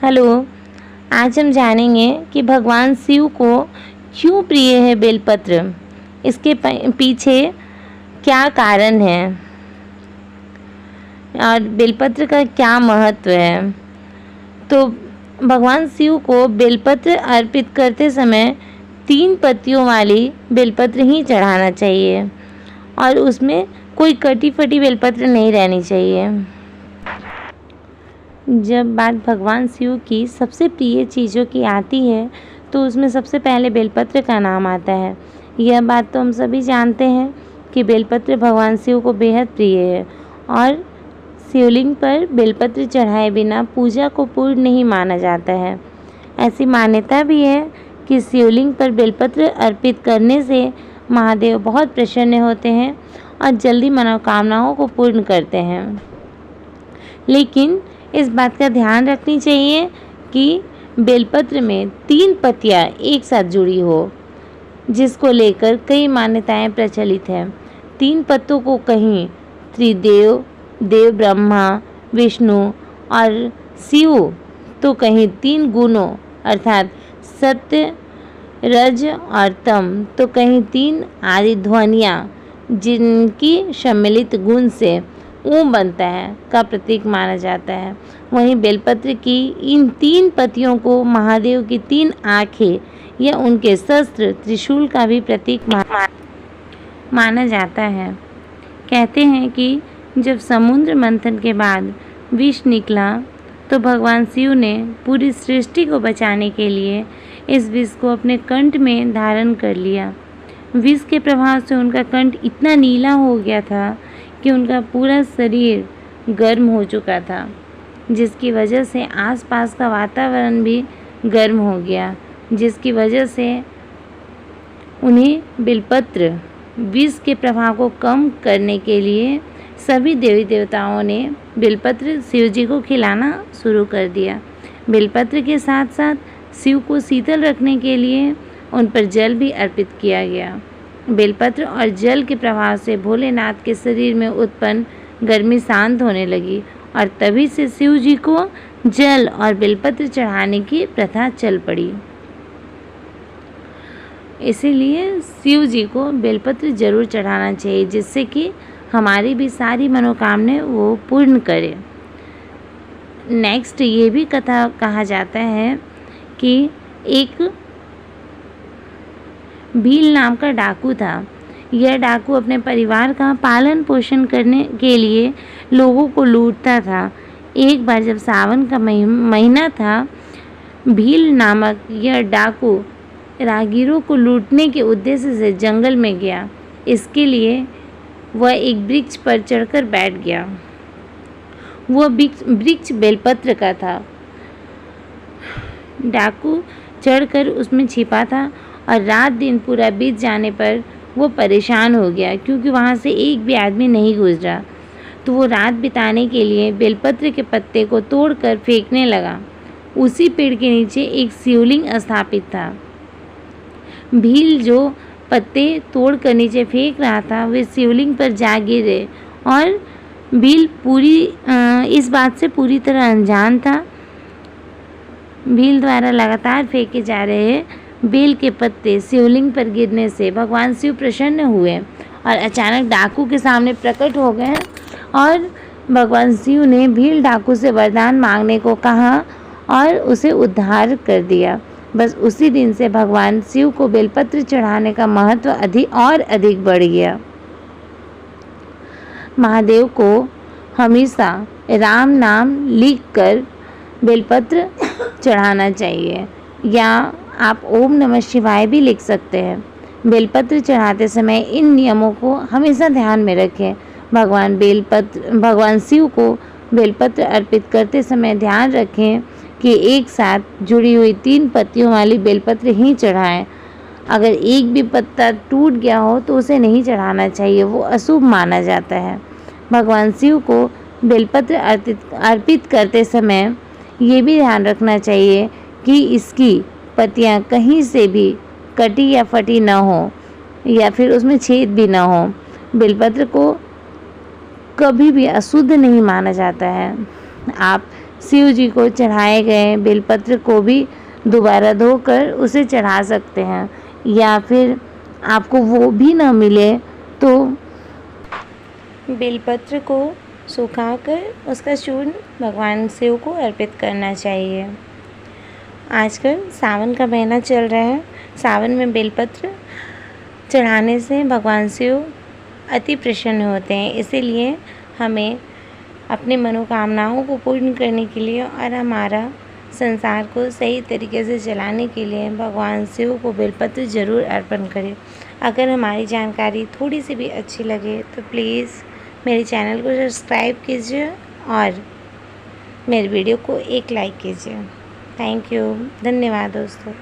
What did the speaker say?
Hello. आज हम जानेंगे कि भगवान शिव को क्यों प्रिय है बेलपत्र। इसके पीछे क्या कारण है और बेलपत्र का क्या महत्व है। तो भगवान शिव को बेलपत्र अर्पित करते समय 3 पत्तियों वाली बेलपत्र ही चढ़ाना चाहिए और उसमें कोई कटी फटी बेलपत्र नहीं रहनी चाहिए। जब बात भगवान शिव की सबसे प्रिय चीज़ों की आती है तो उसमें सबसे पहले बेलपत्र का नाम आता है। यह बात तो हम सभी जानते हैं कि बेलपत्र भगवान शिव को बेहद प्रिय है और शिवलिंग पर बेलपत्र चढ़ाए बिना पूजा को पूर्ण नहीं माना जाता है। ऐसी मान्यता भी है कि शिवलिंग पर बेलपत्र अर्पित करने से महादेव बहुत प्रसन्न होते हैं और जल्दी मनोकामनाओं को पूर्ण करते हैं। लेकिन इस बात का ध्यान रखनी चाहिए कि बेलपत्र में 3 पत्तियां एक साथ जुड़ी हो, जिसको लेकर कई मान्यताएं प्रचलित हैं। 3 पत्तों को कहीं त्रिदेव, देव ब्रह्मा, विष्णु और शिव, तो कहीं 3 गुणों अर्थात सत्य, रज और तम, तो कहीं 3 आदि ध्वनियाँ जिनकी सम्मिलित गुण से ओम बनता है का प्रतीक माना जाता है। वहीं बेलपत्र की इन 3 पत्तियों को महादेव की 3 आँखें या उनके शस्त्र त्रिशूल का भी प्रतीक माना जाता है। कहते हैं कि जब समुद्र मंथन के बाद विष निकला तो भगवान शिव ने पूरी सृष्टि को बचाने के लिए इस विष को अपने कंठ में धारण कर लिया। विष के प्रभाव से उनका कंठ इतना नीला हो गया था कि उनका पूरा शरीर गर्म हो चुका था, जिसकी वजह से आसपास का वातावरण भी गर्म हो गया, जिसकी वजह से उन्हें बेलपत्र विष के प्रभाव को कम करने के लिए सभी देवी देवताओं ने बेलपत्र शिव जी को खिलाना शुरू कर दिया। बेलपत्र के साथ साथ शिव को शीतल रखने के लिए उन पर जल भी अर्पित किया गया। बेलपत्र और जल के प्रभाव से भोलेनाथ के शरीर में उत्पन्न गर्मी शांत होने लगी और तभी से शिव जी को जल और बेलपत्र चढ़ाने की प्रथा चल पड़ी। इसीलिए शिव जी को बेलपत्र जरूर चढ़ाना चाहिए, जिससे कि हमारी भी सारी मनोकामनाएं वो पूर्ण करे। नेक्स्ट ये भी कथा कहा जाता है कि एक भील नाम का डाकू था। यह डाकू अपने परिवार का पालन पोषण करने के लिए लोगों को लूटता था। एक बार जब सावन का महीना था, भील नामक यह डाकू राहगीरों को लूटने के उद्देश्य से जंगल में गया। इसके लिए वह एक वृक्ष पर चढ़कर बैठ गया। वह वृक्ष बेलपत्र का था। डाकू चढ़कर उसमें छिपा था और रात दिन पूरा बीत जाने पर वो परेशान हो गया, क्योंकि वहाँ से एक भी आदमी नहीं गुजरा। तो वो रात बिताने के लिए बेलपत्र के पत्ते को तोड़कर फेंकने लगा। उसी पेड़ के नीचे एक शिवलिंग स्थापित था। भील जो पत्ते तोड़कर नीचे फेंक रहा था, वे शिवलिंग पर जा गिरे और भील इस बात से पूरी तरह अनजान था। भील द्वारा लगातार फेंके जा रहे बेल के पत्ते शिवलिंग पर गिरने से भगवान शिव प्रसन्न हुए और अचानक डाकू के सामने प्रकट हो गए और भगवान शिव ने भील डाकू से वरदान मांगने को कहा और उसे उद्धार कर दिया। बस उसी दिन से भगवान शिव को बेलपत्र चढ़ाने का महत्व अधिक बढ़ गया। महादेव को हमेशा राम नाम लिखकर बेलपत्र चढ़ाना चाहिए, या आप ओम नमः शिवाय भी लिख सकते हैं। बेलपत्र चढ़ाते समय इन नियमों को हमेशा ध्यान में रखें। भगवान शिव को बेलपत्र अर्पित करते समय ध्यान रखें कि एक साथ जुड़ी हुई 3 पत्तियों वाली बेलपत्र ही चढ़ाएं। अगर एक भी पत्ता टूट गया हो तो उसे नहीं चढ़ाना चाहिए, वो अशुभ माना जाता है। भगवान शिव को बेलपत्र अर्पित करते समय ये भी ध्यान रखना चाहिए कि इसकी पत्तियां कहीं से भी कटी या फटी ना हो या फिर उसमें छेद भी ना हो। बेलपत्र को कभी भी अशुद्ध नहीं माना जाता है। आप शिव जी को चढ़ाए गए बेलपत्र को भी दोबारा धोकर उसे चढ़ा सकते हैं, या फिर आपको वो भी ना मिले तो बेलपत्र को सुखाकर उसका चूर्ण भगवान शिव को अर्पित करना चाहिए। आजकल सावन का महीना चल रहा है। सावन में बेलपत्र चढ़ाने से भगवान शिव अति प्रसन्न होते हैं। इसीलिए हमें अपनी मनोकामनाओं को पूर्ण करने के लिए और हमारा संसार को सही तरीके से चलाने के लिए भगवान शिव को बेलपत्र ज़रूर अर्पण करें। अगर हमारी जानकारी थोड़ी सी भी अच्छी लगे तो प्लीज़ मेरे चैनल को सब्सक्राइब कीजिए और मेरे वीडियो को एक लाइक कीजिए। Thank you. धन्यवाद दोस्तों।